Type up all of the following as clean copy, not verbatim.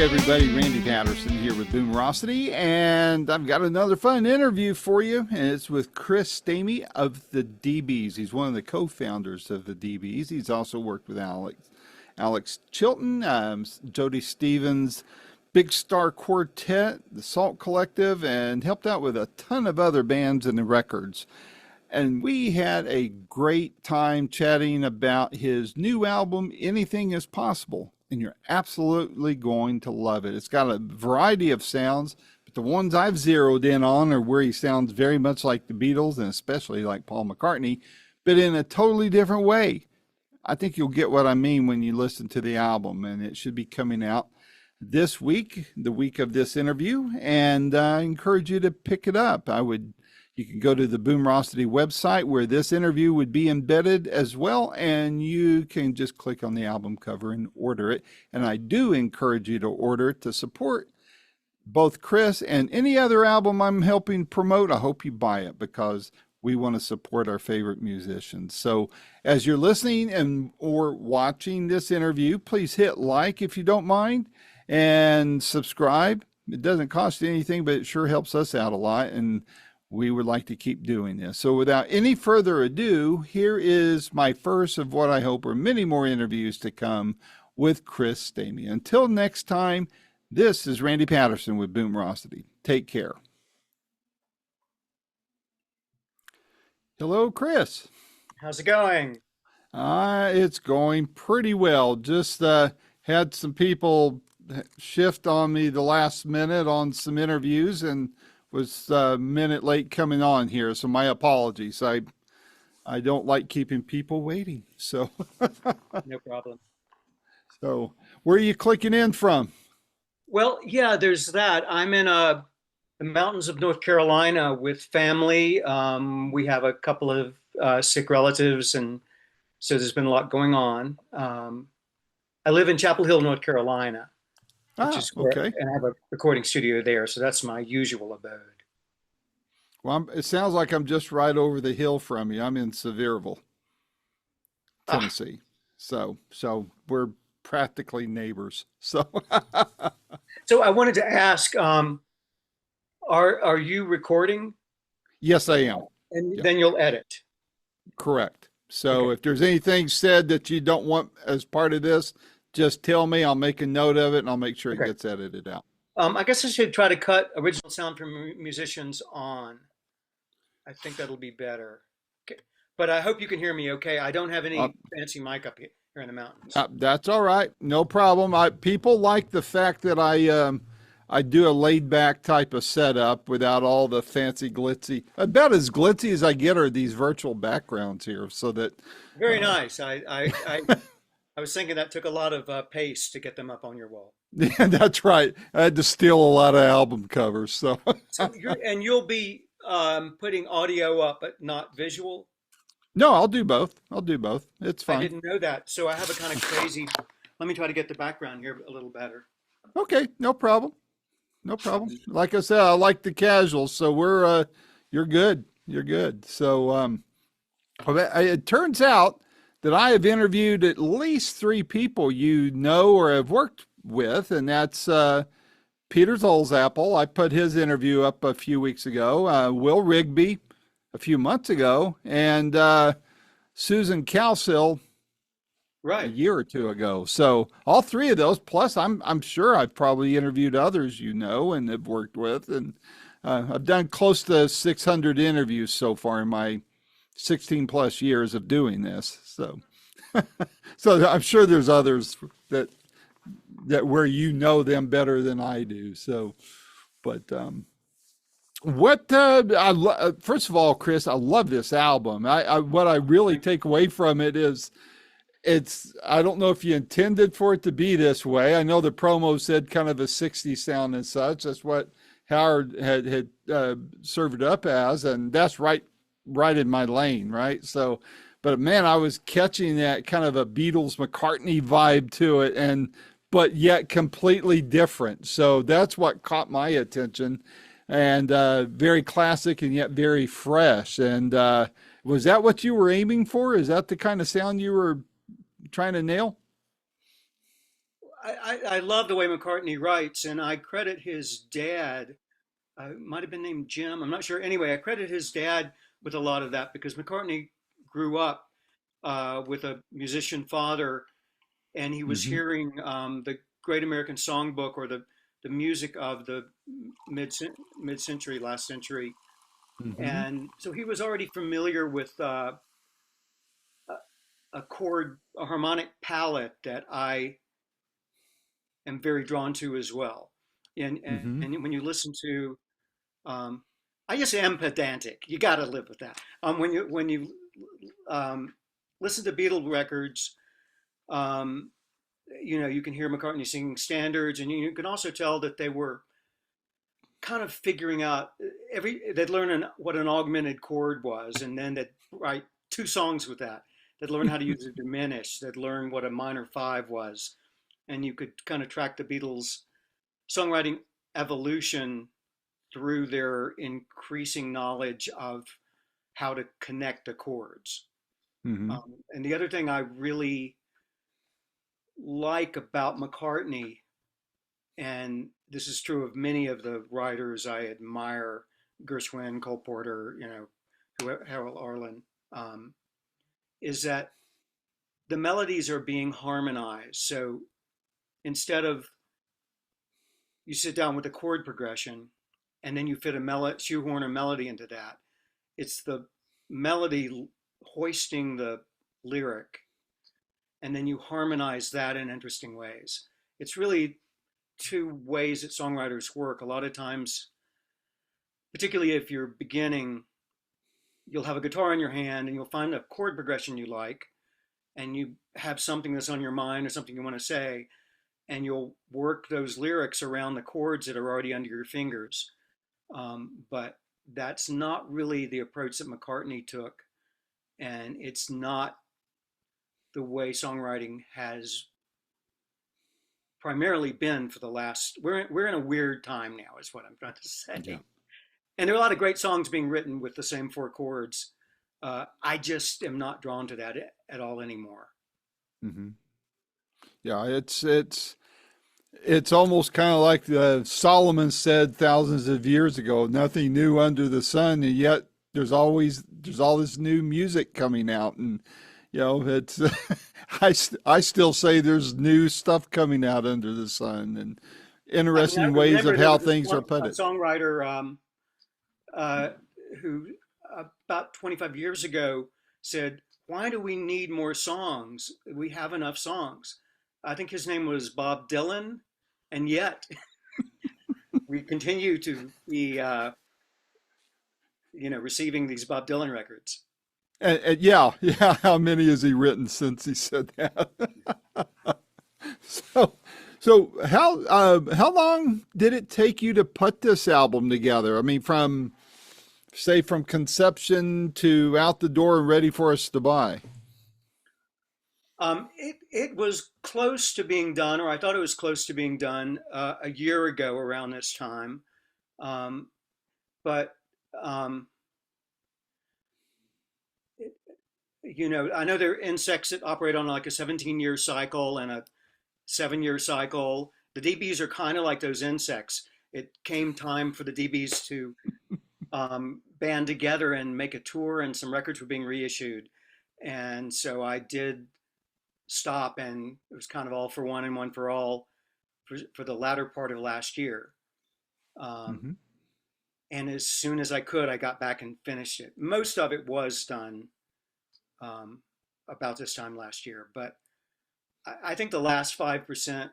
Hey everybody, Randy Patterson here with Boomerocity, and I've got another fun interview for you, and it's with Chris Stamey of the DBs. He's one of the co-founders of the DBs. He's also worked with Alex Chilton, Jody Stevens, Big Star Quartet, the Salt Collective, and helped out with a ton of other bands and records. And we had a great time chatting about his new album, Anything is Possible. And you're absolutely going to love it. It's got a variety of sounds, but the ones I've zeroed in on are where he sounds very much like the Beatles and especially like Paul McCartney, but in a totally different way. I think you'll get what I mean when you listen to the album, and it should be coming out this week, the week of this interview, and I encourage you to pick it up. You can go to the Boomerocity website where this interview would be embedded as well, and you can just click on the album cover and order it. And I do encourage you to order it to support both Chris and any other album I'm helping promote. I hope you buy it because we want to support our favorite musicians. So as you're listening and or watching this interview, please hit like if you don't mind and subscribe. It doesn't cost you anything, but it sure helps us out a lot. And we would like to keep doing this. So without any further ado, here is my first of what I hope are many more interviews to come with Chris Stamey. Until next time, this is Randy Patterson with Boomerocity. Take care. Hello, Chris. How's it going? It's going pretty well. Just had some people shift on me the last minute on some interviews and was a minute late coming on here, so my apologies. I don't like keeping people waiting. So No problem. So where are you clicking in from? Well, yeah, there's that. I'm in the mountains of North Carolina with family. We have a couple of sick relatives, and so there's been a lot going on. I live in Chapel Hill, North Carolina, which is where, okay. and I have a recording studio there, so that's my usual abode. Well, it sounds like I'm just right over the hill from you. I'm in Sevierville, Tennessee. So we're practically neighbors. So So I wanted to ask, are you recording? yes, I am. And Yeah. then you'll edit. Correct. So Okay. if there's anything said that you don't want as part of this, just tell me. I'll make a note of it and I'll make sure it Okay. gets edited out. I guess I should try to cut original sound from musicians on. I think that'll be better. Okay. But I hope you can hear me okay. I don't have any fancy mic up here in the mountains. That's all right. No problem. People like the fact that I do a laid back type of setup without all the fancy glitzy. About as glitzy as I get are these virtual backgrounds here, so that Very nice. I was thinking that took a lot of paste to get them up on your wall. yeah, that's right. I had to steal a lot of album covers. So So you'll be putting audio up, but not visual. no, I'll do both. It's I fine. didn't know that. So I have a kind of crazy. Let me try to get the background here a little better. Okay, no problem. No problem. Like I said, I like the casuals, so you're good. You're good. So it turns out that I have interviewed at least 3 people you know or have worked with, and that's Peter Zolzapple. I put his interview up a few weeks ago. Will Rigby a few months ago, and Susan Calsill a Right. year or 2 ago. So all 3 of those, plus I'm sure I've probably interviewed others you know and have worked with, and I've done close to 600 interviews so far in my 16 plus years of doing this. So so I'm sure there's others that where you know them better than I do. So, but first of all, Chris, I love this album. What I really take away from it is I don't know if you intended for it to be this way. I know the promo said kind of a 60s sound and such. That's what Howard had served it up as, and that's right in my lane, right? So, but man, I was catching that kind of a Beatles McCartney vibe to it, but yet completely different. So that's what caught my attention, and very classic and yet very fresh. And was that what you were aiming for? Is that the kind of sound you were trying to nail? I love the way McCartney writes, and I credit his dad. Might have been named Jim. I'm not sure. Anyway, I credit his dad with a lot of that because McCartney grew up with a musician father, and he was Mm-hmm. hearing the Great American Songbook or the music of the mid mid century, last century, Mm-hmm. and so he was already familiar with a chord, a harmonic palette that I am very drawn to as well. Mm-hmm. And when you listen to, um, I just am pedantic. You got to live with that. When you um, listen to Beatle records, um, you can hear McCartney singing standards, and you can also tell that they were kind of figuring out they'd learn what an augmented chord was, and then they'd write two songs with that. They'd learn how to use a diminished. They'd learn what a minor five was, and you could kind of track the Beatles' songwriting evolution through their increasing knowledge of how to connect the chords. Mm-hmm. And the other thing I really like about McCartney, and this is true of many of the writers I admire, Gershwin, Cole Porter, Harold Arlen, um, is that the melodies are being harmonized. So instead of you sit down with a chord progression and then you fit shoehorn a melody into that, it's the melody hoisting the lyric, and then you harmonize that in interesting ways. It's really two ways that songwriters work. A lot of times, particularly if you're beginning, you'll have a guitar in your hand and you'll find a chord progression you like, and you have something that's on your mind or something you want to say, and you'll work those lyrics around the chords that are already under your fingers. But that's not really the approach that McCartney took, and it's not the way songwriting has primarily been for the last. We're in a weird time now, is what I'm trying to Yeah. say. And there are a lot of great songs being written with the same four chords. I just am not drawn to that at all anymore. Mm-hmm. Yeah. It's almost kind of like Solomon said thousands of years ago, nothing new under the sun, and yet there's all this new music coming out, and it's I still say there's new stuff coming out under the sun, and I mean, I interesting ways of remember there how was this things are one put a it. songwriter uh, who about 25 years ago said, "Why do we need more songs? We have enough songs." I think his name was Bob Dylan, and yet we continue to be, receiving these Bob Dylan records. And yeah, yeah. How many has he written since he said that? So, so how long did it take you to put this album together? I mean, from say from conception to out the door and ready for us to buy. It was close to being done, or I thought it was close to being done a year ago around this time. Um, but um, I know there are insects that operate on like a 17-year cycle and a 7-year cycle. The DBs are kind of like those insects. It came time for the DBs to band together and make a tour, and some records were being reissued. And so I did stop, and it was kind of all for one and one for all for the latter part of last year. Um, Mm-hmm. and as soon as I could, I got back and finished it. Most of it was done um, about this time last year, but I think the last 5%.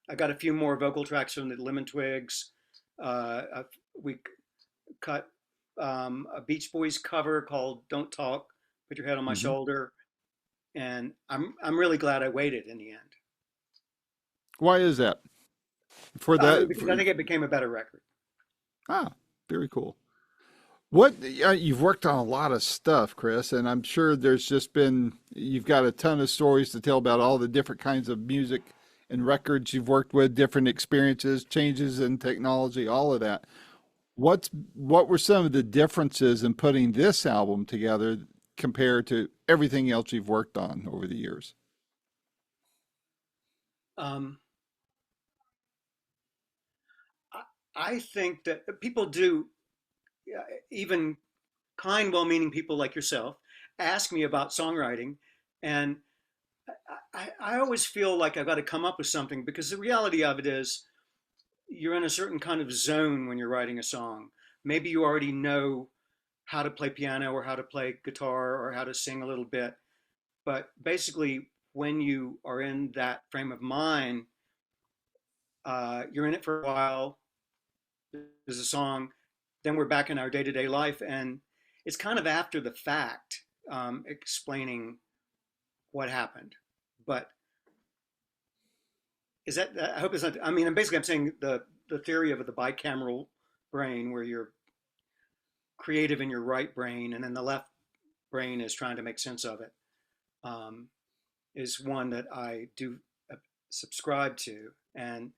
I got a few more vocal tracks from the Lemon Twigs. We cut a Beach Boys cover called "Don't Talk, Put Your Head on My Mm-hmm. Shoulder," and I'm really glad I waited in the end. Why is that? For that? Because I think it became a better record. Ah, very cool. What you've worked on a lot of stuff, Chris, and I'm sure there's just been you've got a ton of stories to tell about all the different kinds of music and records you've worked with, different experiences, changes in technology, all of that. What were some of the differences in putting this album together compared to everything else you've worked on over the years? I think that people do, even kind, well-meaning people like yourself, ask me about songwriting, and I always feel like I've got to come up with something because the reality of it is you're in a certain kind of zone when you're writing a song. Maybe you already know how to play piano or how to play guitar or how to sing a little bit, but basically, when you are in that frame of mind, you're in it for a while. There's a song, then we're back in our day-to-day life, and it's kind of after the fact, explaining what happened. But is that? I hope it's not. I mean, basically, I'm saying the theory of the bicameral brain, where you're creative in your right brain, and then the left brain is trying to make sense of it, um, is one that I do subscribe to. And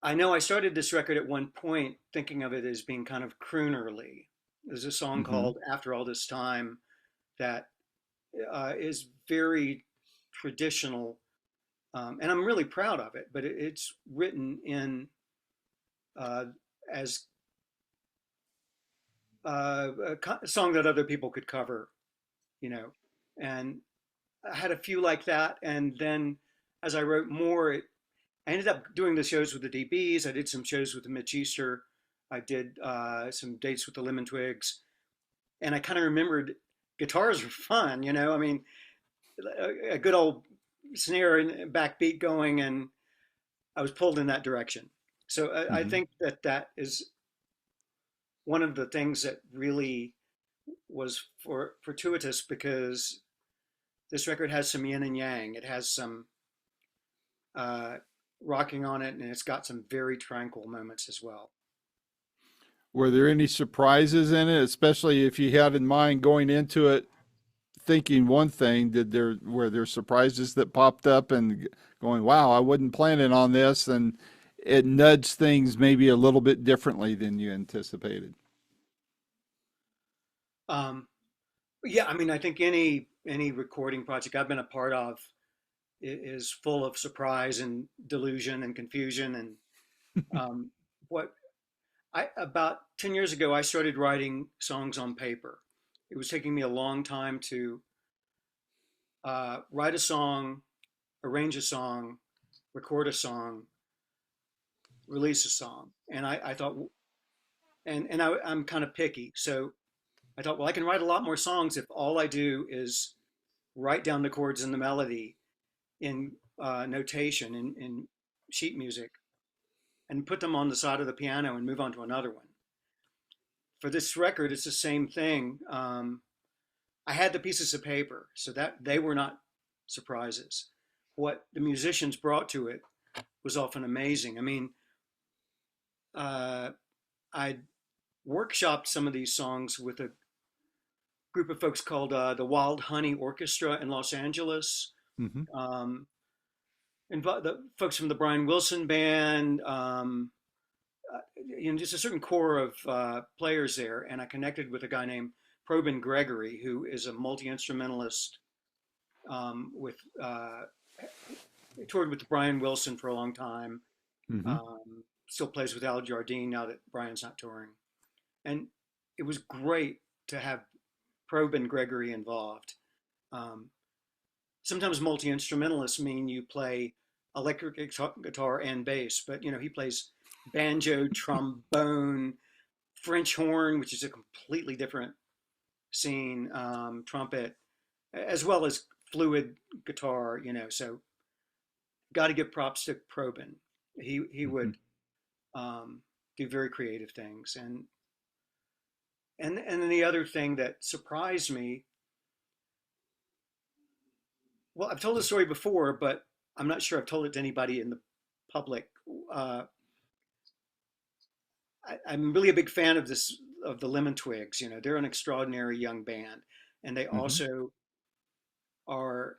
I know I started this record at one point thinking of it as being kind of croonerly. There's a song Mm-hmm. called "After All This Time" that is very traditional, and I'm really proud of it. But it's written in uh, as a song that other people could cover, you know. And I had a few like that, and then as I wrote more, I ended up doing the shows with the DBs. I did some shows with the Mitch Easter. I did some dates with the Lemon Twigs, and I kind of remembered guitars were fun, you know. I mean, a good old snare and backbeat going, and I was pulled in that direction. So I Mm-hmm. think that that is one of the things that really was fortuitous because this record has some yin and yang. It has some uh, rocking on it, and it's got some very tranquil moments as well. Were there any surprises in it, especially if you had in mind going into it thinking one thing? Were there surprises that popped up and going, "Wow, I wasn't planning on this," and it nudged things maybe a little bit differently than you anticipated? Um, yeah, I mean, I think any recording project I've been a part of is full of surprise and delusion and confusion. And what I about 10 years ago, I started writing songs on paper. It was taking me a long time to write a song, arrange a song, record a song, release a song. And I thought, I'm kind of picky, so I thought, well, I can write a lot more songs if all I do is write down the chords and the melody in notation in sheet music and put them on the side of the piano and move on to another one. For this record, it's the same thing. I had the pieces of paper, so that they were not surprises. What the musicians brought to it was often amazing. I mean, uh, I workshopped some of these songs with a group of folks called the Wild Honey Orchestra in Los Angeles. Mm-hmm. Um, and the folks from the Brian Wilson band, just a certain core of players there. And I connected with a guy named Probin Gregory, who is a multi instrumentalist with toured with Brian Wilson for a long time. Mm-hmm. Still plays with Al Jardine now that Brian's not touring. And it was great to have Probin Gregory involved. Um, Sometimes multi instrumentalists mean you play electric guitar and bass, but he plays banjo, trombone, French horn, which is a completely different scene, trumpet, as well as fluid guitar. So got to give props to Probin. He Mm-hmm. would do very creative things, and then the other thing that surprised me. Well, I've told the story before, but I'm not sure I've told it to anybody in the public. Uh, I'm really a big fan of the Lemon Twigs. They're an extraordinary young band, and they Mm-hmm. also are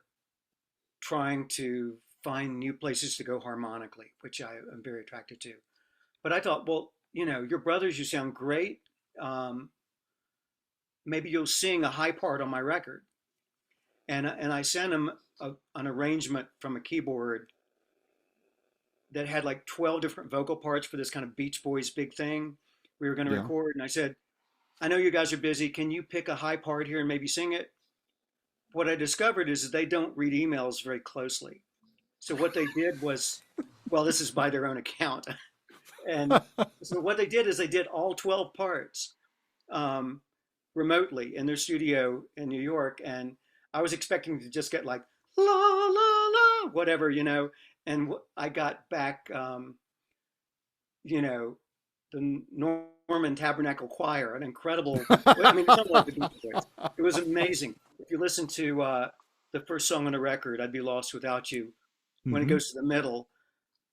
trying to find new places to go harmonically, which I am very attracted to. But I thought, well, your brothers, you sound great. Um, Maybe you'll sing a high part on my record. And I sent them an arrangement from a keyboard that had like 12 different vocal parts for this kind of Beach Boys big thing we were going to Yeah. record. And I said, I know you guys are busy. Can you pick a high part here and maybe sing it? What I discovered is that they don't read emails very closely. So what they did was, well, this is by their own account. And so what they did is they did all 12 parts um, remotely in their studio in New York. And I was expecting to just get like, la, la, la, whatever, And I got back, the Norman Tabernacle Choir, an incredible, I mean, it's not like the Beach Boys. It was amazing. If you listen to the first song on the record, I'd Be Lost Without You, when it Hmm. goes to the middle,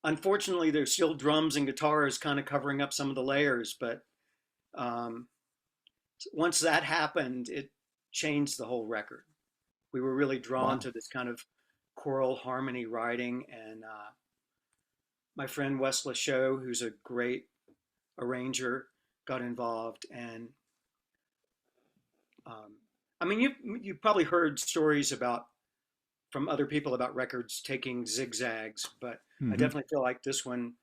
unfortunately, there's still drums and guitars kind of covering up some of the layers. But um, once that happened, it changed the whole record. We were really drawn Wow. to this kind of choral harmony writing. And my friend Wes Show, who's a great arranger, got involved. And um, I mean, you probably heard stories about from other people about records taking zigzags, but I Hmm. definitely feel like this one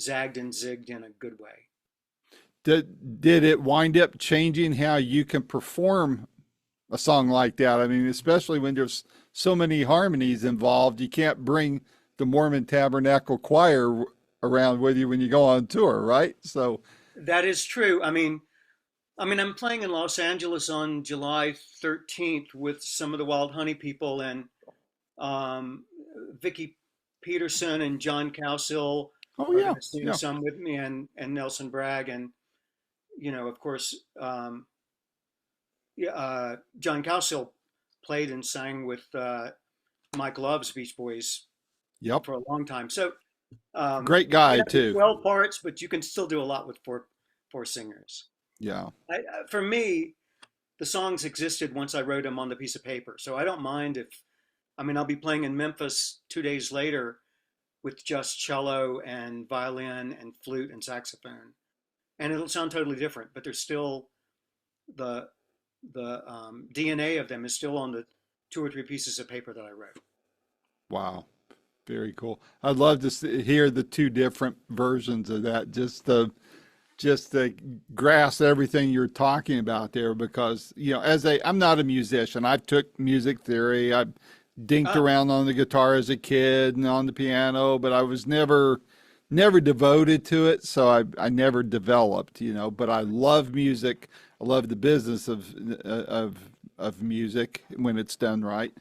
zagged and zigged in a good way. Did it wind up changing how you can perform a song like that? I mean, especially when there's so many harmonies involved, you can't bring the Mormon Tabernacle Choir around with you when you go on tour, right? So, That is true. I mean, I'm playing in Los Angeles on July 13th with some of the Wild Honey people, and um, Vicky Peterson and John Cowsill oh are going yeah, to sing yeah. some with me, and Nelson Bragg, and of course, yeah, John Cowsill played and sang with Mike Love's Beach Boys Yep. for a long time. So Great you guy have the too. 12 parts, but you can still do a lot with four singers. Yeah. For me, the songs existed once I wrote them on the piece of paper. So I don't mind if, I mean, I'll be playing in Memphis 2 days later with just cello and violin and flute and saxophone, and it'll sound totally different. But there's still the DNA of them is still on the two or three pieces of paper that I wrote. Wow. Very cool. I'd love to hear the two different versions of that, just to grasp everything you're talking about there, because I'm not a musician. I took music theory. I dinked Ah, around on the guitar as a kid and on the piano, but I was never devoted to it, so I never developed, but I love music. I love the business of music when it's done right.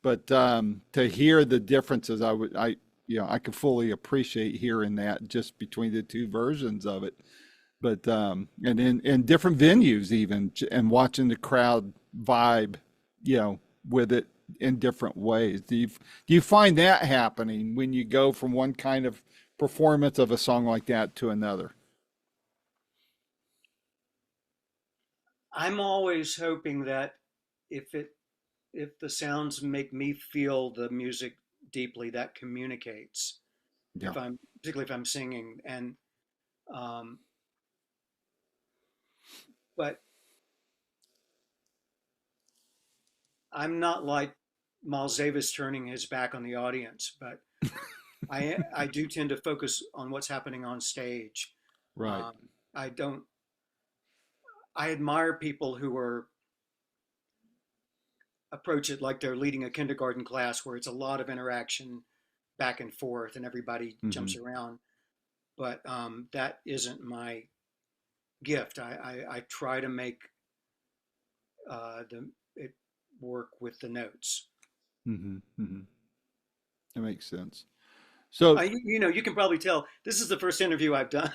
But to hear the differences, I could fully appreciate hearing that just between the two versions of it. But and in different venues even, and watching the crowd vibe, with it in different ways. Do you find that happening when you go from one kind of performance of a song like that to another? I'm always hoping that if it if the sounds make me feel the music deeply, that communicates. Yeah. If I'm particularly if I'm singing, and um, but I'm not like Miles Davis turning his back on the audience, but I do tend to focus on what's happening on stage. Right. Um, I don't. I admire people who are approach it like they're leading a kindergarten class where it's a lot of interaction back and forth and everybody Hmm. jumps around. But that isn't my gift. I try to make the it work with the notes. Hmm. Hmm. That makes sense. So You can probably tell this is the first interview I've done.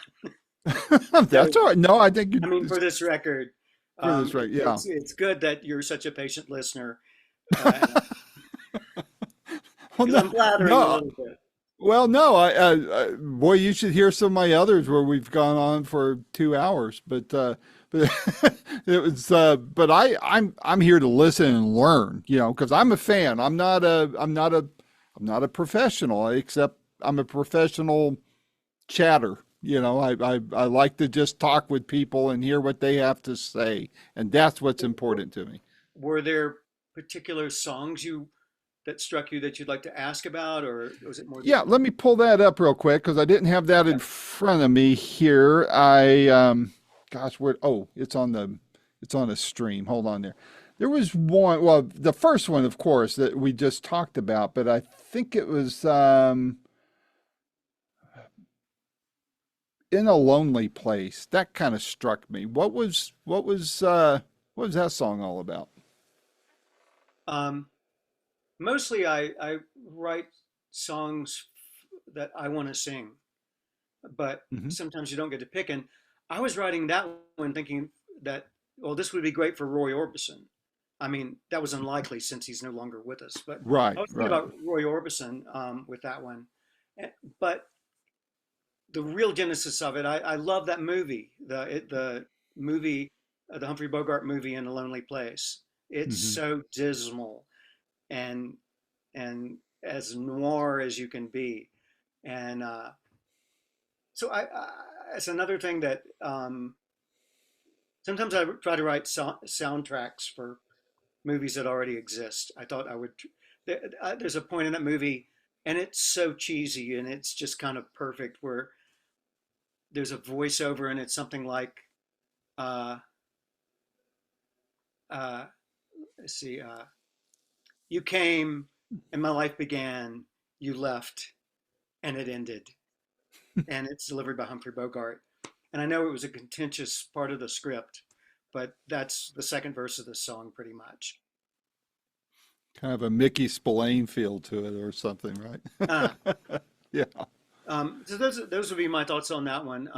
that's So all right. No, I think I mean, it's for this record, for this right. Yeah. it's good that you're such a patient listener Well, because no, I'm blathering a no. little bit. Well, no. Boy, you should hear some of my others where we've gone on for 2 hours. But it was. But I'm here to listen and learn. Because I'm a fan. I'm not a professional. Except I'm a professional chatter. I like to just talk with people and hear what they have to say, and that's what's important to me. Were there particular songs you that struck you that you'd like to ask about, or was it more Yeah, the? let me pull that up real quick because I didn't have that in front of me here. Gosh, where? Oh, it's on a stream. Hold on there. There was one. Well, the first one, of course, that we just talked about, but I think it was in a lonely place. That kind of struck me. What was that song all about? Um, Mostly, I write songs that I want to sing, but Hmm. sometimes you don't get to pick. And I was writing that one thinking that, well, this would be great for Roy Orbison. I mean, that was unlikely since he's no longer with us. But Right, I was thinking right. about Roy Orbison with that one. But the real genesis of it, I love that movie, the movie, the Humphrey Bogart movie In a Lonely Place. It's Hmm. so dismal and and as noir as you can be. And so it's another thing that sometimes I try to write soundtracks for movies that already exist. I thought I would. There's a point in that movie, and it's so cheesy, and it's just kind of perfect, where there's a voiceover, and it's something like, uh, uh, let's see, "You came, and my life began. You left, and it ended." And it's delivered by Humphrey Bogart. And I know it was a contentious part of the script, but that's the second verse of the song, pretty much. Kind of a Mickey Spillane feel to it or something, Ah, right? Yeah. so those would be my thoughts on that one.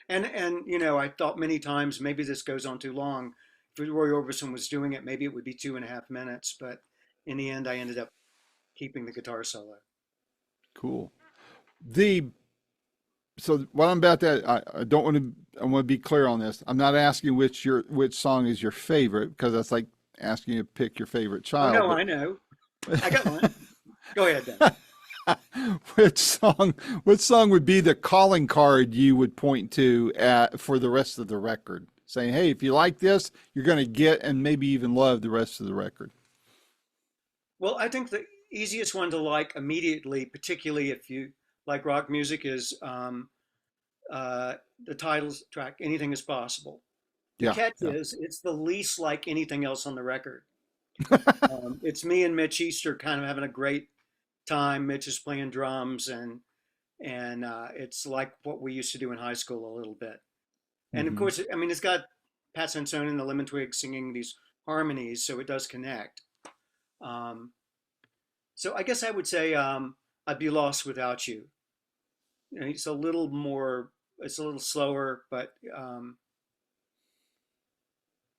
And I thought many times maybe this goes on too long. If Roy Orbison was doing it, maybe it would be 2.5 minutes. But in the end, I ended up keeping the guitar solo. Cool. The so what I'm about to I don't want to I want to be clear on this. I'm not asking which song is your favorite because that's like asking you to pick your favorite Oh child, no, but I know. I got one. Go ahead then. which song which song would be the calling card you would point to for the rest of the record, saying, "Hey, if you like this, you're going to get and maybe even love the rest of the record." Well, I think the easiest one to like immediately, particularly if you like rock music, is uh, the title track, Anything is Possible. The Yeah, catch yeah. is it's the least like anything else on the record. It's me and Mitch Easter kind of having a great time. Mitch is playing drums, and it's like what we used to do in high school a little bit. And of Hmm. course, I mean, it's got Pat Sansone and the Lemon Twigs singing these harmonies, so it does connect. Um, so I guess I would say I'd be lost without you. It's a little more, it's a little slower, but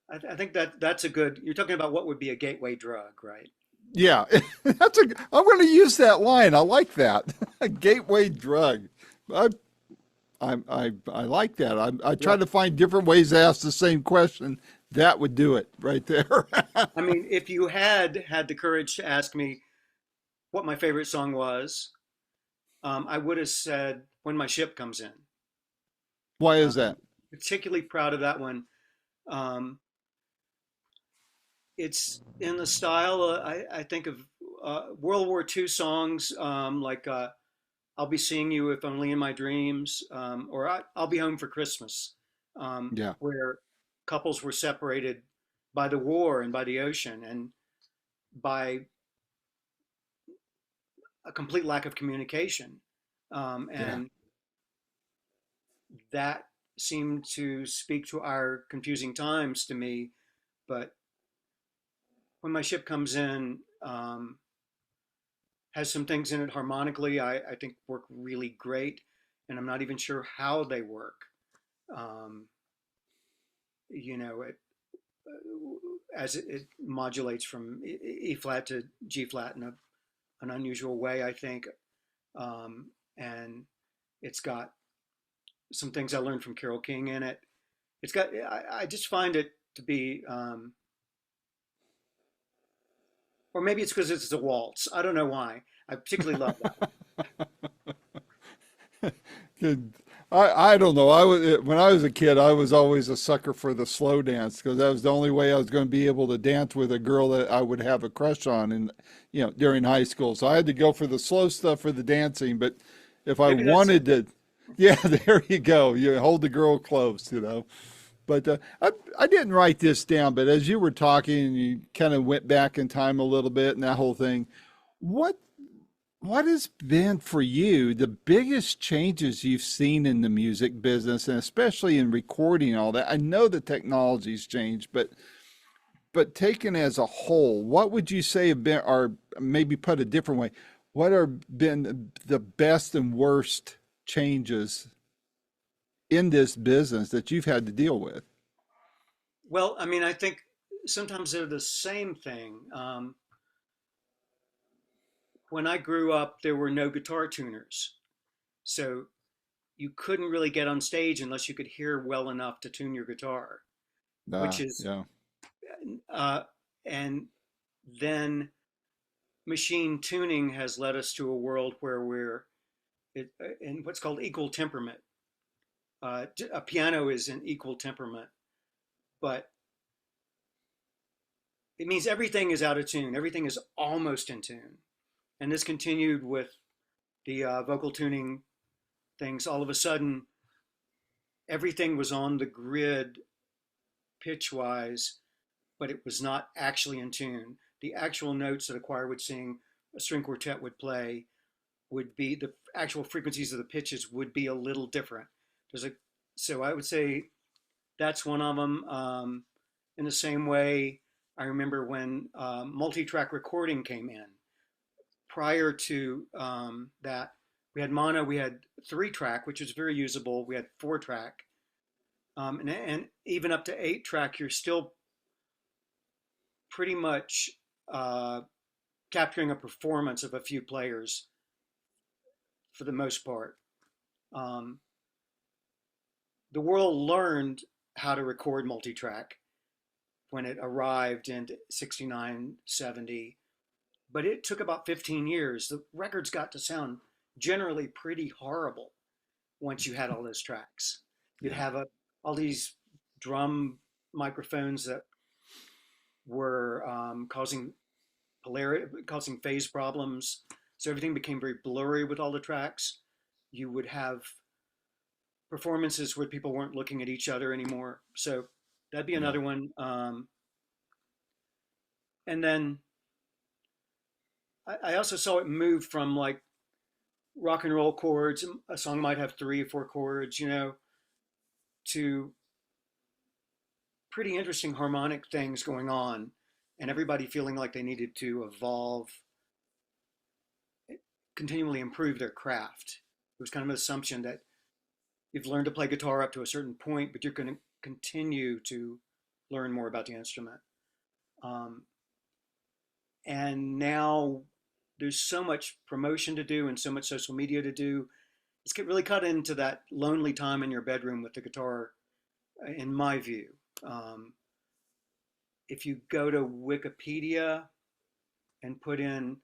I think that's a good. You're talking about what would be a gateway drug, right? Yeah, I'm going to use that line. I like that. A gateway drug. I I like that. I try Yeah. to find different ways to ask the same question. That would do it right there. I mean, if you had the courage to ask me what my favorite song was, I would have said "When My Ship Comes In." Why is Um, that? Particularly proud of that one. Um, it's in the style I think of World War II songs like "I'll Be Seeing You If Only in My Dreams" or "I'll Be Home for Christmas," Yeah, where couples were separated by the war and by the ocean and by a complete lack of communication. yeah, And that seemed to speak to our confusing times to me. But when my ship comes in, has some things in it harmonically I think work really great. And I'm not even sure how they work. Um, it as it modulates from E flat to G flat in an unusual way, I think. And it's got some things I learned from Carole King in it. I just find it to be, or maybe it's because it's a waltz. I don't know why. I particularly love that one. good. I don't know. When I was a kid, I was always a sucker for the slow dance because that was the only way I was going to be able to dance with a girl that I would have a crush on, and during high school. So I had to go for the slow stuff for the dancing. But if I Maybe that's wanted to, yeah, there you go. You hold the girl close. But I didn't write this down. But as you were talking, you kind of went back in time a little bit and that whole thing. What what has been for you the biggest changes you've seen in the music business and especially in recording all that? I know the technology's changed, but taken as a whole, what would you say have been, or maybe put a different way, what have been the best and worst changes in this business that you've had to deal with? well, I mean, I think sometimes they're the same thing. When I grew up, there were no guitar tuners, so you couldn't really get on stage unless you could hear well enough to tune your guitar, which is, Yeah, uh, and then machine tuning has led us to a world where in what's called equal temperament. A piano is an equal temperament, but it means everything is out of tune. Everything is almost in tune. And this continued with the vocal tuning things. All of a sudden, everything was on the grid pitch wise, but it was not actually in tune. The actual notes that a choir would sing, a string quartet would play, would be the actual frequencies of the pitches would be a little different. There's a so I would say that's one of them. In the same way, I remember when multi-track recording came in. Prior to that, we had mono, we had 3 track, which was very usable. We had 4 track, and even up to 8 track, you're still pretty much uh, capturing a performance of a few players for the most part. Um, the world learned how to record multi-track when it arrived in 69, 70, but it took about 15 years. The records got to sound generally pretty horrible once you had all those tracks. You'd yeah, have all these drum microphones that were causing phase problems. So everything became very blurry with all the tracks. You would have performances where people weren't looking at each other anymore. So that'd be yeah. another one. And then I also saw it move from like rock and roll chords. A song might have 3 or 4 chords, to pretty interesting harmonic things going on, and everybody feeling like they needed to evolve, continually improve their craft. It was kind of an assumption that you've learned to play guitar up to a certain point, but you're going to continue to learn more about the instrument. Um, and now there's so much promotion to do and so much social media to do. It's really cut into that lonely time in your bedroom with the guitar, in my view. Um, if you go to Wikipedia and put in,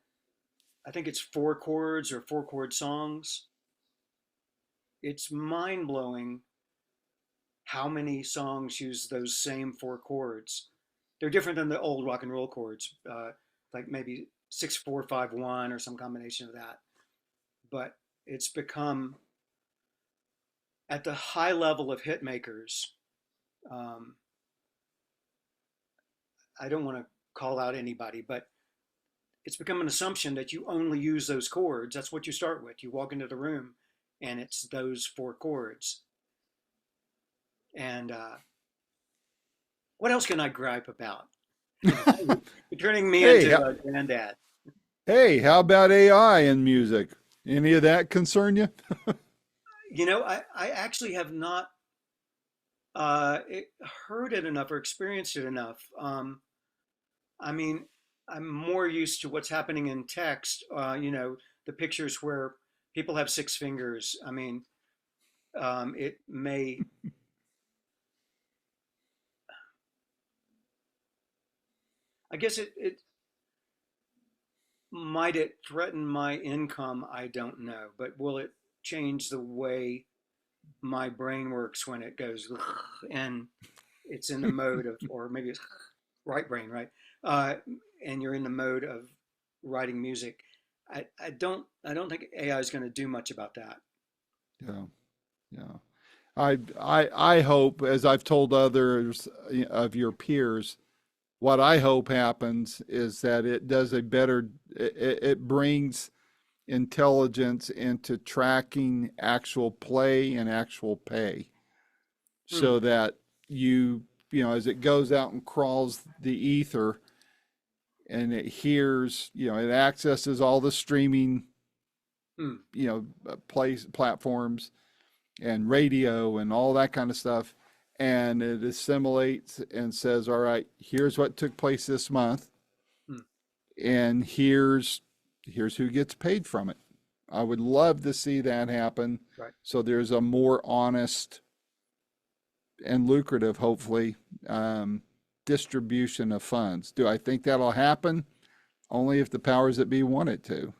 I think it's 4 chords or 4 chord songs, it's mind blowing how many songs use those same 4 chords. They're different than the old rock and roll chords, like maybe 6 4 5 1 or some combination of that. But it's become at the high level of hit makers. Um, I don't want to call out anybody, but it's become an assumption that you only use those chords. That's what you start with. You walk into the room and it's those 4 chords. And what else can I gripe about? You're turning me Hey, into a granddad. hey, how about AI in music? Any of that concern you? I actually have not heard it enough or experienced it enough. I mean, I'm more used to what's happening in text. The pictures where people have 6 fingers. I mean, it may. I guess it might it threaten my income. I don't know, but will it change the way my brain works when it goes and it's in the mode of, or maybe it's right brain, right? Uh, and you're in the mode of writing music. I don't think AI is going to do much about that. Yeah, yeah. I hope, as I've told others of your peers, what I hope happens is that it does a better, it brings intelligence into tracking actual play and actual pay Hmm, so that as it goes out and crawls the ether and it hears, it accesses all the streaming, hmm, place platforms and radio and all that kind of stuff. And it assimilates and says, all right, here's what took place this month. hmm. And here's who gets paid from it. I would love to see that happen. Right. So there's a more honest and lucrative, hopefully, distribution of funds. Do I think that'll happen? Only if the powers that be want it to.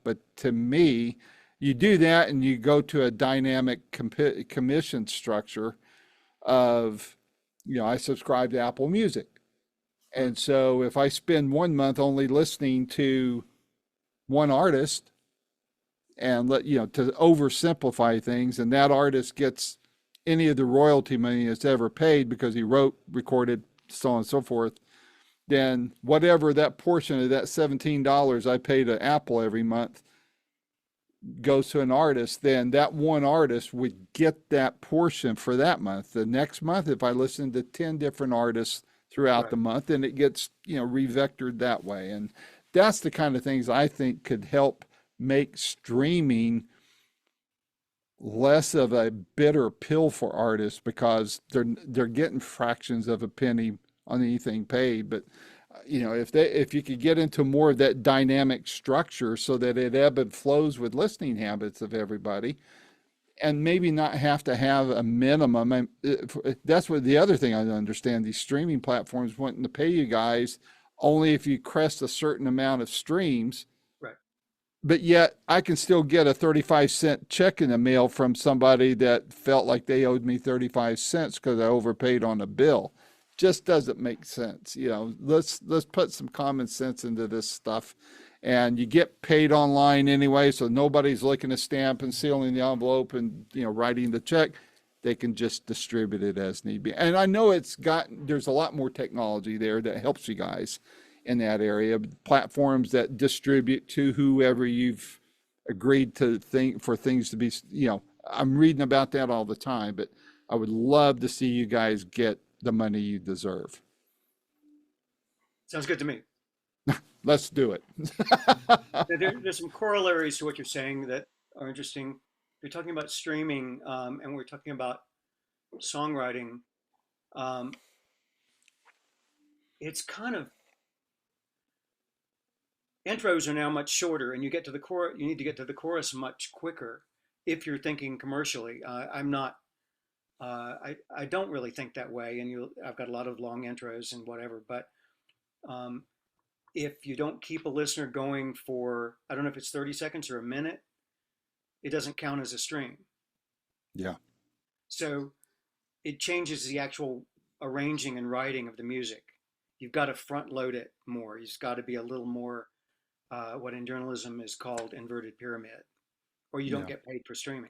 But to me, you do that and you go to a dynamic commission structure of, I subscribe to Apple Music. Hmm. And so if I spend 1 month only listening to one artist and to oversimplify things, and that artist gets any of the royalty money that's ever paid because he wrote, recorded, so on and so forth, then whatever that portion of that $17 I pay to Apple every month goes to an artist, then that one artist would get that portion for that month. The next month, if I listen to 10 different artists throughout Right. the month, then it gets, revectored that way. And that's the kind of things I think could help make streaming less of a bitter pill for artists because they're getting fractions of a penny on anything paid. But if you could get into more of that dynamic structure so that it ebb and flows with listening habits of everybody, and maybe not have to have a minimum. And that's what the other thing I don't understand. These streaming platforms wanting to pay you guys only if you crest a certain amount of streams, Right. but yet I can still get a 35-cent check in the mail from somebody that felt like they owed me 35 cents because I overpaid on a bill. Just doesn't make sense. Let's put some common sense into this stuff. And you get paid online anyway, so nobody's looking at stamp and sealing the envelope and writing the check. They can just distribute it as need be. And I know there's a lot more technology there that helps you guys in that area. Platforms that distribute to whoever you've agreed to think for things to be. I'm reading about that all the time, but I would love to see you guys get the money you deserve. Sounds good to me. Let's do it. There's some corollaries to what you're saying that are interesting. You're talking about streaming, and we're talking about songwriting. Um, it's kind of intros are now much shorter, and you get to the core. You need to get to the chorus much quicker if you're thinking commercially. I'm not. I don't really think that way, and I've got a lot of long intros and whatever. But um, if you don't keep a listener going for, I don't know if it's 30 seconds or a minute, it doesn't count as a stream. Yeah. So it changes the actual arranging and writing of the music. You've got to front load it more. You've got to be a little more what in journalism is called inverted pyramid, or you don't Yeah. get paid for streaming.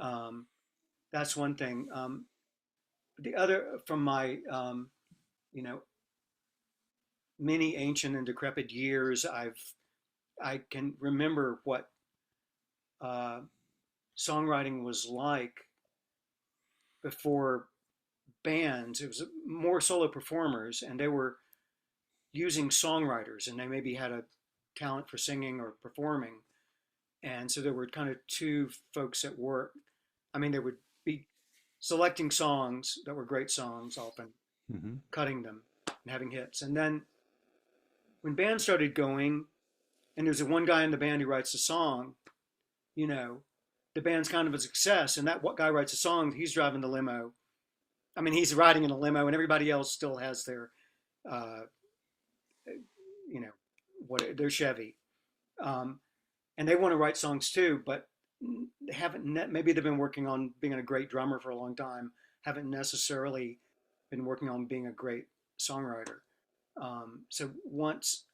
Um, that's one thing. The other, from my you know many ancient and decrepit years, I can remember what uh, songwriting was like before bands. It was more solo performers, and they were using songwriters, and they maybe had a talent for singing or performing. And so there were kind of two folks at work. I mean, they would be selecting songs that were great songs, often Mm-hmm. cutting them and having hits. And then when bands started going, and there's a one guy in the band who writes a song, you know, the band's kind of a success. And that what guy writes a song, he's driving the limo. I mean, he's riding in a limo, and everybody else still has their, uh, you know, what their Chevy, and they want to write songs too. But they haven't maybe they've been working on being a great drummer for a long time, haven't necessarily been working on being a great songwriter. So once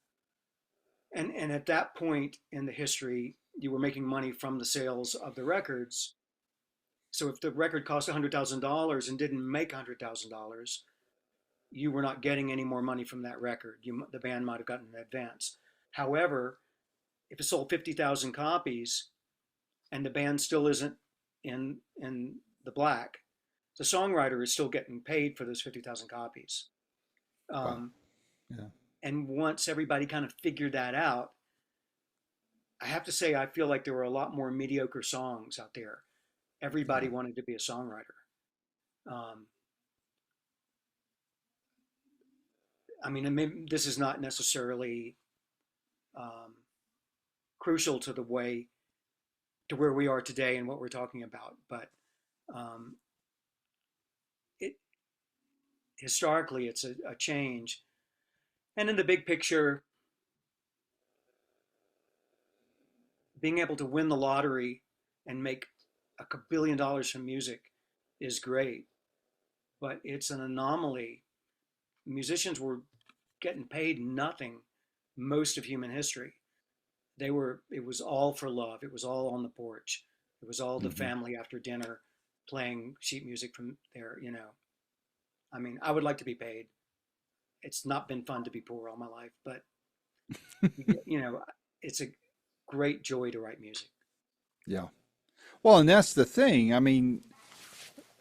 and at that point in the history, you were making money from the sales of the records. So if the record cost $100,000 and didn't make $100,000, you were not getting any more money from that record. The band might have gotten an advance. However, if it sold 50,000 copies and the band still isn't in the black, the songwriter is still getting paid for those 50,000 copies. Wow. Um, Yeah. and once everybody kind of figured that out, I have to say I feel like there were a lot more mediocre songs out there. Everybody Yeah. wanted to be a songwriter. Um, I mean, maybe this is not necessarily um, crucial to the way to where we are today and what we're talking about, but um, it historically it's a change. And in the big picture, being able to win the lottery and make $1 billion from music is great, but it's an anomaly. Musicians were getting paid nothing most of human history. It was all for love. It was all on the porch. It was all the Hmm. family after dinner playing sheet music from there, you know. I mean, I would like to be paid. It's not been fun to be poor all my life, but you know, it's a great joy to write music. Yeah. Well, and that's the thing. I mean,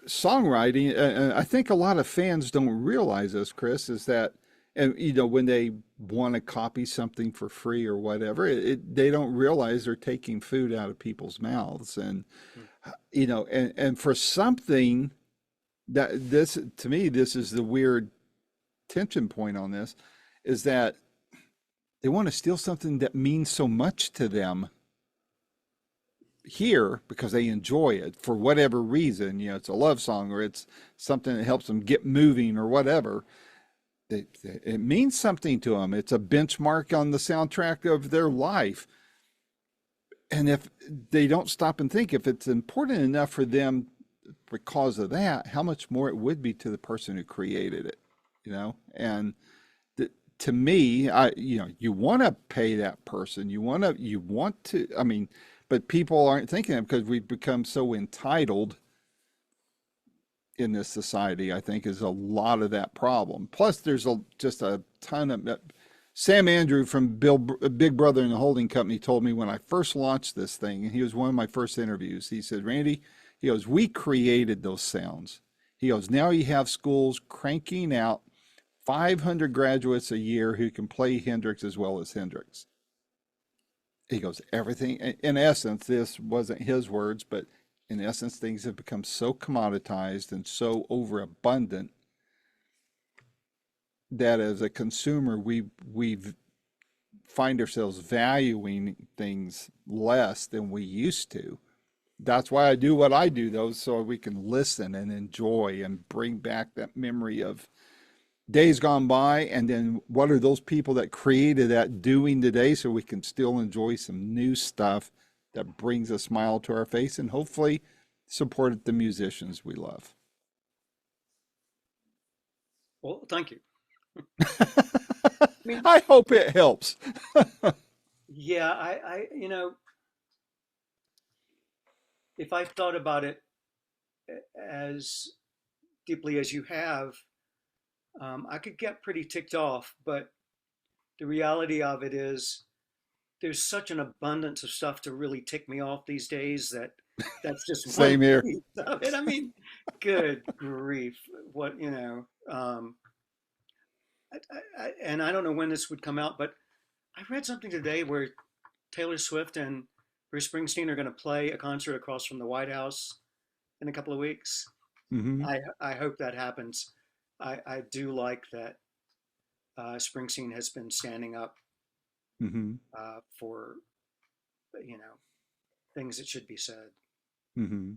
songwriting, I think a lot of fans don't realize this, Chris, is that, and when they want to copy something for free or whatever, they don't realize they're taking food out of people's mouths. And, Mm. and for something that this, to me, this is the weird tension point on this, is that they want to steal something that means so much to them here because they enjoy it for whatever reason. It's a love song or it's something that helps them get moving or whatever. It means something to them. It's a benchmark on the soundtrack of their life. And if they don't stop and think, if it's important enough for them because of that, how much more it would be to the person who created it. And to me, you want to pay that person. You want to, I mean, but people aren't thinking of it because we've become so entitled in this society, I think, is a lot of that problem. Plus, there's just a ton of Sam Andrew from Big Brother and the Holding Company told me when I first launched this thing, and he was one of my first interviews. He said, "Randy," he goes, "we created those sounds." He goes, "Now you have schools cranking out 500 graduates a year who can play Hendrix as well as Hendrix." He goes, "Everything," in essence, this wasn't his words, but in essence, things have become so commoditized and so overabundant that as a consumer, we find ourselves valuing things less than we used to. That's why I do what I do, though, so we can listen and enjoy and bring back that memory of days gone by, and then what are those people that created that doing today, so we can still enjoy some new stuff that brings a smile to our face and hopefully support the musicians we love. Well, thank you. I mean, I hope it helps. yeah, if I thought about it as deeply as you have, I could get pretty ticked off. But the reality of it is, there's such an abundance of stuff to really tick me off these days that that's just one Same here. piece of it. I mean, good grief, what and I don't know when this would come out, but I read something today where Taylor Swift and Bruce Springsteen are going to play a concert across from the White House in a couple of weeks. Hmm. I hope that happens. I do like that Springsteen has been standing up Hmm. for things that should be said. Hmm.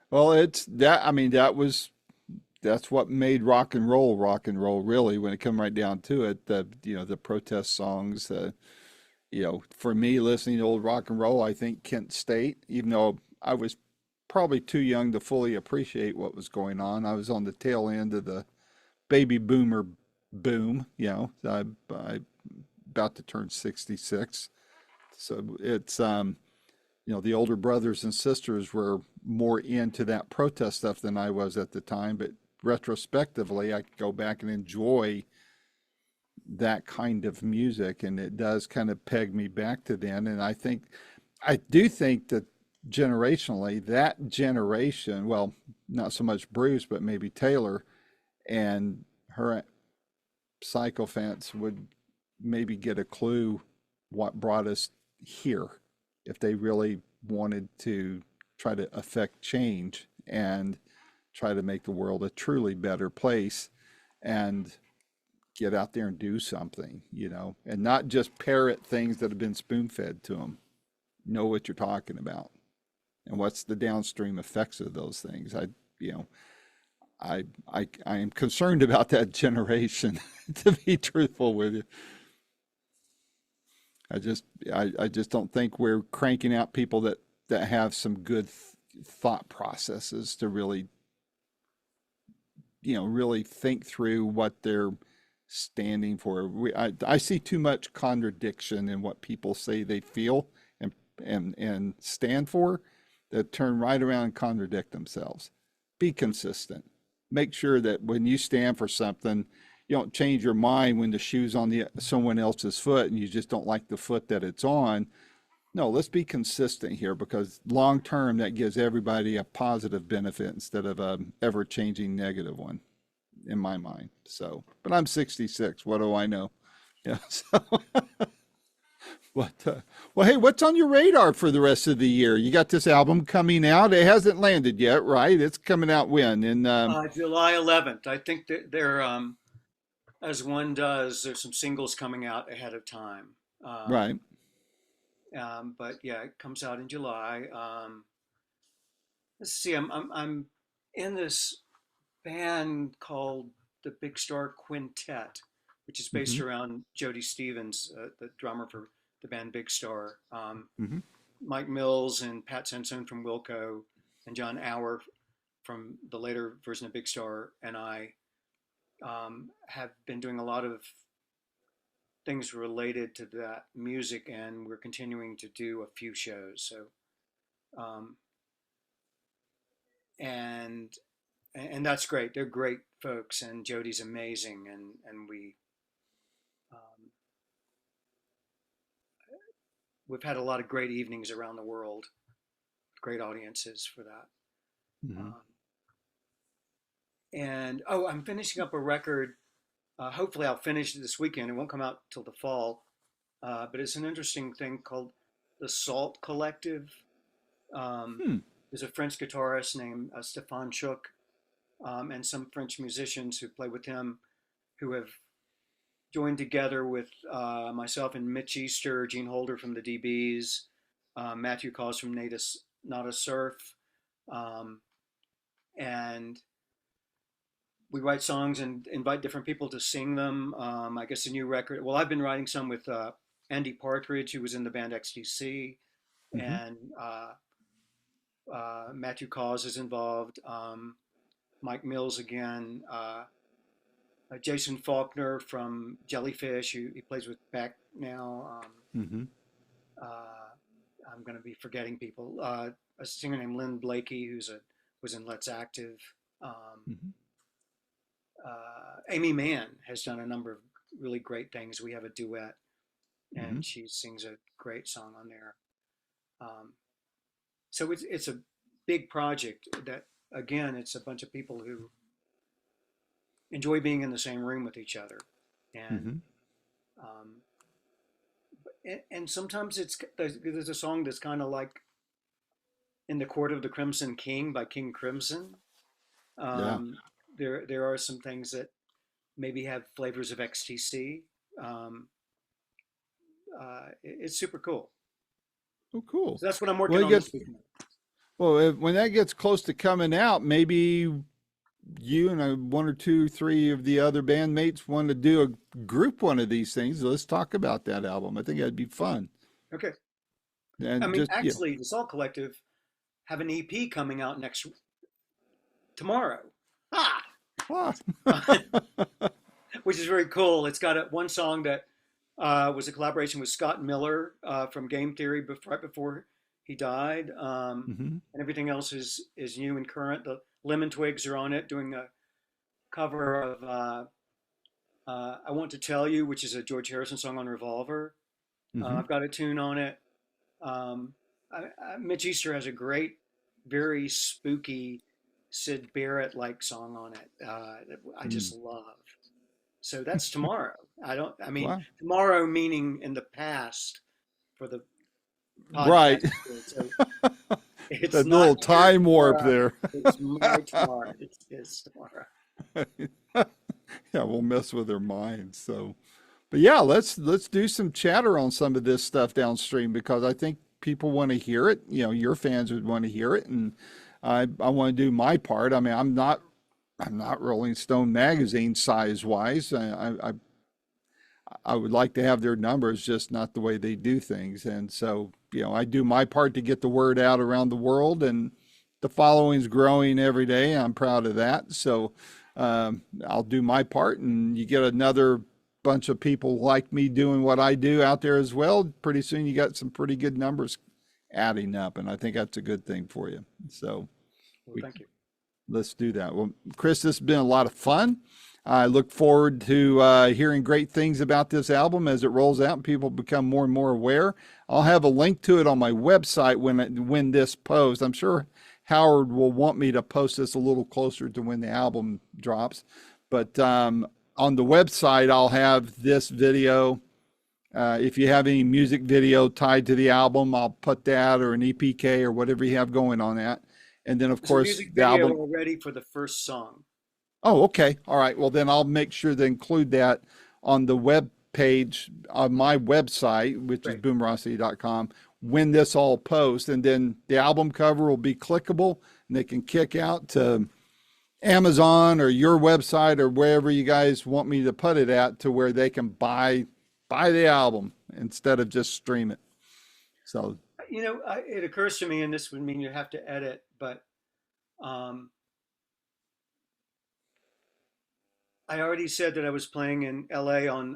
Well, it's that. I mean, that's what made rock and roll really when it come right down to it. The protest songs, For me, listening to old rock and roll, I think Kent State, even though I was probably too young to fully appreciate what was going on, I was on the tail end of the baby boomer boom. I about to turn 66. So it's, the older brothers and sisters were more into that protest stuff than I was at the time. But retrospectively, I could go back and enjoy that kind of music, and it does kind of peg me back to then. And I do think that generationally, that generation, well, not so much Bruce, but maybe Taylor and her sycophants would maybe get a clue what brought us here if they really wanted to try to affect change and try to make the world a truly better place and get out there and do something, and not just parrot things that have been spoon fed to them. Know what you're talking about and what's the downstream effects of those things. You know, I am concerned about that generation, to be truthful with you. I just don't think we're cranking out people that have some good thought processes to really think through what they're standing for. I see too much contradiction in what people say they feel and stand for, that turn right around and contradict themselves. Be consistent. Make sure that when you stand for something, you don't change your mind when the shoe's on someone else's foot and you just don't like the foot that it's on. No, let's be consistent here, because long term that gives everybody a positive benefit instead of a ever changing negative one, in my mind. So, but I'm 66. What do I know? Yeah. So, well, hey, what's on your radar for the rest of the year? You got this album coming out. It hasn't landed yet, right? It's coming out when? July 11th. I think that as one does, there's some singles coming out ahead of time. Right. But yeah, it comes out in July. Let's see. I'm in this band called the Big Star Quintet, which is based Mm-hmm. around Jody Stevens, the drummer for the band Big Star. Mm-hmm. Mike Mills and Pat Sansone from Wilco, and John Auer from the later version of Big Star, and I have been doing a lot of things related to that music, and we're continuing to do a few shows. So, um, and and that's great. They're great folks, and Jody's amazing, and um, we've had a lot of great evenings around the world, great audiences for that. Mm-hmm. Um, and oh, I'm finishing up a record. Hopefully, I'll finish it this weekend. It won't come out till the fall, but it's an interesting thing called the Salt Collective. Um, Hmm. there's a French guitarist named Stéphane Chouk, and some French musicians who play with him, who have joined together with myself and Mitch Easter, Gene Holder from the DBs, Matthew Cause from Nada Surf, um, and we write songs and invite different people to sing them. I guess a new record. Well, I've been writing some with Andy Partridge, who was in the band XTC, Mm-hmm. and Matthew Cause is involved. Mike Mills again. Jason Faulkner from Jellyfish, who he plays with Beck now. Mm-hmm. I'm going to be forgetting people. A singer named Lynn Blakey, was in Let's Active. Um, Mm-hmm. Amy Mann has done a number of really great things. We have a duet, Mm-hmm. and she sings a great song on there. Um, so it's a big project that, again, it's a bunch of people who enjoy being in the same room with each other, and Mm-hmm. um, and sometimes there's a song that's kind of like "In the Court of the Crimson King" by King Crimson. Yeah. Um, there are some things that maybe have flavors of XTC. Um, it's super cool. Oh, cool. So that's what I'm Well, working it on gets this weekend. well when that gets close to coming out, maybe you and one or two, three of the other bandmates want to do a group one of these things, let's talk about that album. I think that'd be fun. Okay. I And mean, just, actually, the Salt Collective have an EP coming out next tomorrow. Ah, ah. which is very cool. It's got one song that was a collaboration with Scott Miller from Game Theory right before he died, hmm and everything else is new and current. The Lemon Twigs are on it, doing a cover of "I Want to Tell You," which is a George Harrison song on Revolver. hmm I've got a tune on it. Um, Mitch Easter has a great, very spooky Sid Barrett like song on it that I Mm. just love. So that's tomorrow. I mean, Wow. tomorrow meaning in the past for the Right. podcast. So it's That not little your time warp tomorrow. there. It's my tomorrow. It's his tomorrow. Yeah, we'll mess with their minds. So, but yeah, let's do some chatter on some of this stuff downstream because I think people want to hear it. You know, your fans would want to hear it, and I want to do my part. I mean, I'm not Rolling Stone magazine size wise. I would like to have their numbers, just not the way they do things. And so, I do my part to get the word out around the world, and the following's growing every day. I'm proud of that. So, I'll do my part, and you get another bunch of people like me doing what I do out there as well. Pretty soon, you got some pretty good numbers adding up, and I think that's a good thing for you. So, Well, we thank you. let's do that. Well, Chris, this has been a lot of fun. I look forward to hearing great things about this album as it rolls out and people become more and more aware. I'll have a link to it on my website when this posts. I'm sure Howard will want me to post this a little closer to when the album drops. But on the website, I'll have this video. If you have any music video tied to the album, I'll put that or an EPK or whatever you have going on that. And then, of There's a course, music the video album. already for the first song. Oh, okay. All right. Well, then I'll make sure to include that on the web page on my website, which is Great. boomerocity.com, when this all posts. And then the album cover will be clickable and they can kick out to Amazon or your website or wherever you guys want me to put it at to where they can buy the album instead of just stream it. So, It occurs to me, and this would mean you have to edit, but um, I already said that I was playing in LA on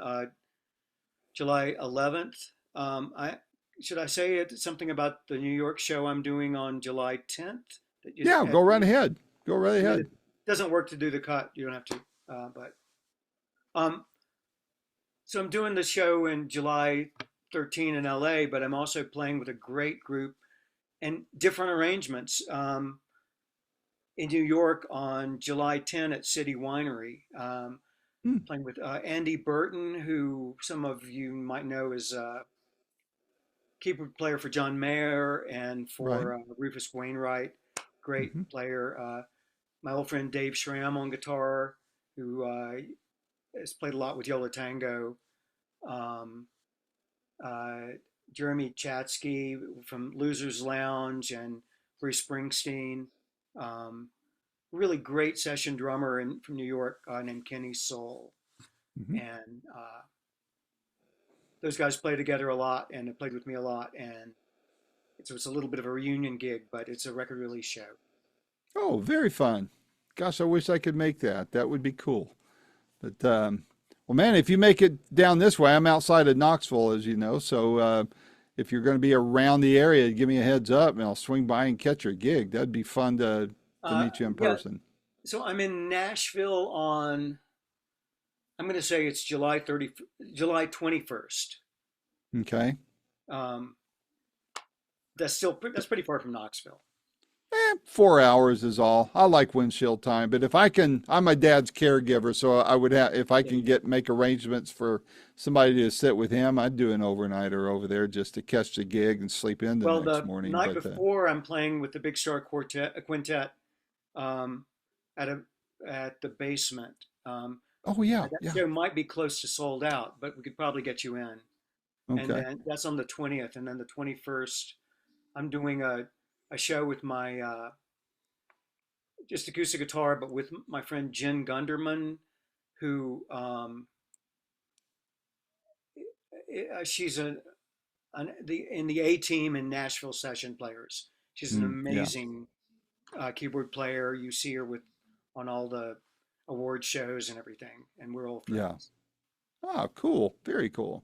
July 11th. I should I say something about the New York show I'm doing on July 10th? That you, yeah, go right ahead. Go right I mean, ahead. it doesn't work to do the cut. You don't have to. But um, so I'm doing the show in July 13 in LA, but I'm also playing with a great group and different arrangements in New York on July 10 at City Winery. Hmm, Playing with Andy Burton, who some of you might know is keyboard player for John Mayer and right. for Rufus Wainwright. Great hmm player. My old friend Dave Schramm on guitar, who has played a lot with Yola Tango. Um, uh, Jeremy Chatsky from Losers Lounge and Bruce Springsteen. Um, Really great session drummer from New York named Kenny Soul. hmm And those guys play together a lot and have played with me a lot. And it's a little bit of a reunion gig, but it's a record release show. Oh, very fun. Gosh, I wish I could make that. That would be cool. But well, man, if you make it down this way, I'm outside of Knoxville, as you know. So if you're going to be around the area, give me a heads up, and I'll swing by and catch your gig. That'd be fun to meet you in Yeah, person. so I'm in Nashville on, I'm going to say it's July 21st. Okay. Um, that's pretty far from Knoxville. 4 hours is all. I like windshield time, but if I can, I'm my dad's caregiver, so I would have if I Yeah. can make arrangements for somebody to sit with him, I'd do an overnighter over there just to catch the gig and sleep in the Well, next the morning. night But before, I'm playing with the Big Star Quintet um, at a at the basement. oh yeah, That yeah, show might be close to sold out, but we could probably get you in. And okay. then that's on the 20th, and then the 21st, I'm doing a show with my just acoustic guitar, but with my friend Jen Gunderman, who she's in the A team in Nashville session players. She's an Yeah. amazing keyboard player. You see her with on all the award shows and everything, and we're old Yeah. friends. Oh, cool. Very cool.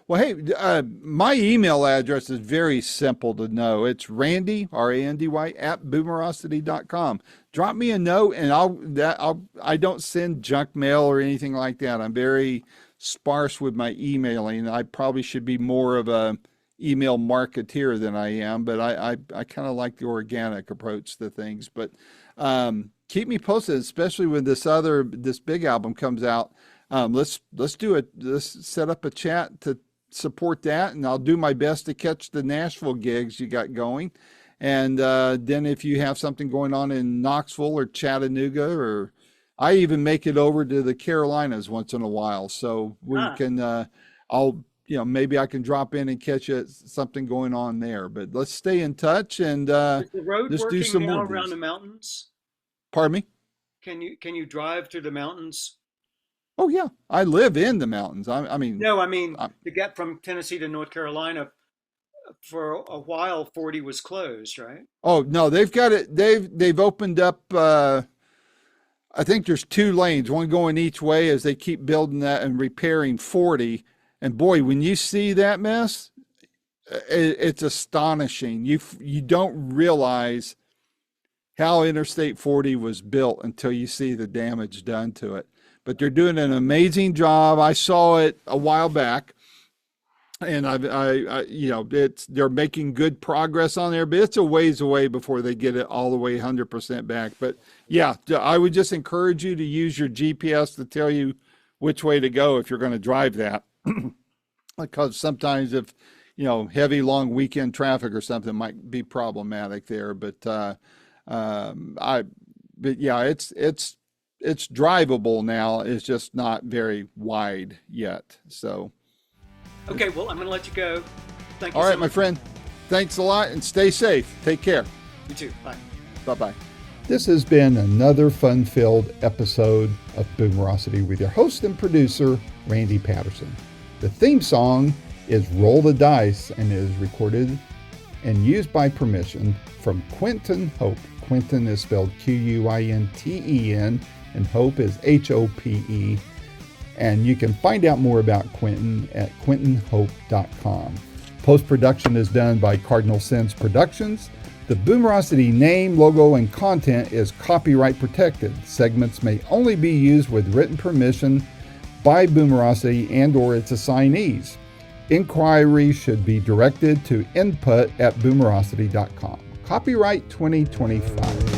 Well, hey, my email address is very simple to know. It's Randy, Randy, at boomerocity.com. Drop me a note and I don't send junk mail or anything like that. I'm very sparse with my emailing. I probably should be more of a email marketeer than I am, but I kind of like the organic approach to things. But keep me posted, especially when this big album comes out. Let's do it. Let's set up a chat to support that, and I'll do my best to catch the Nashville gigs you got going. And then if you have something going on in Knoxville or Chattanooga, or I even make it over to the Carolinas once in a while, so we can. I'll maybe I can drop in and catch something going on there. But let's stay in touch and Is the road just do working some now more of around these. the mountains? Pardon me? Can you drive through the mountains? Oh yeah, I live in the mountains. I mean, No, I mean I, to get from Tennessee to North Carolina for a while, 40 was closed, right? oh no, they've got it. They've opened up. I think there's two lanes, one going each way as they keep building that and repairing 40. And boy, when you see that mess, it's astonishing. You don't realize how Interstate 40 was built until you see the damage done to it. But they're doing an amazing job. I saw it a while back, and they're making good progress on there, but it's a ways away before they get it all the way 100% back. But yeah, I would just encourage you to use your GPS to tell you which way to go if you're going to drive that, because sometimes if heavy long weekend traffic or something might be problematic there. But yeah, it's drivable now. It's just not very wide yet. So. Okay, well, I'm going to let you go. Thank you All so right, my much. friend. Thanks a lot and stay safe. Take care. You too. Bye. Bye-bye. This has been another fun-filled episode of Boomerocity with your host and producer, Randy Patterson. The theme song is Roll the Dice and is recorded and used by permission from Quentin Hope. Quentin is spelled Quinten and Hope is Hope. And you can find out more about Quentin at quentinhope.com. Post-production is done by Cardinal Sins Productions. The Boomerocity name, logo, and content is copyright protected. Segments may only be used with written permission by Boomerocity and or its assignees. Inquiries should be directed to input@boomerocity.com. Copyright 2025.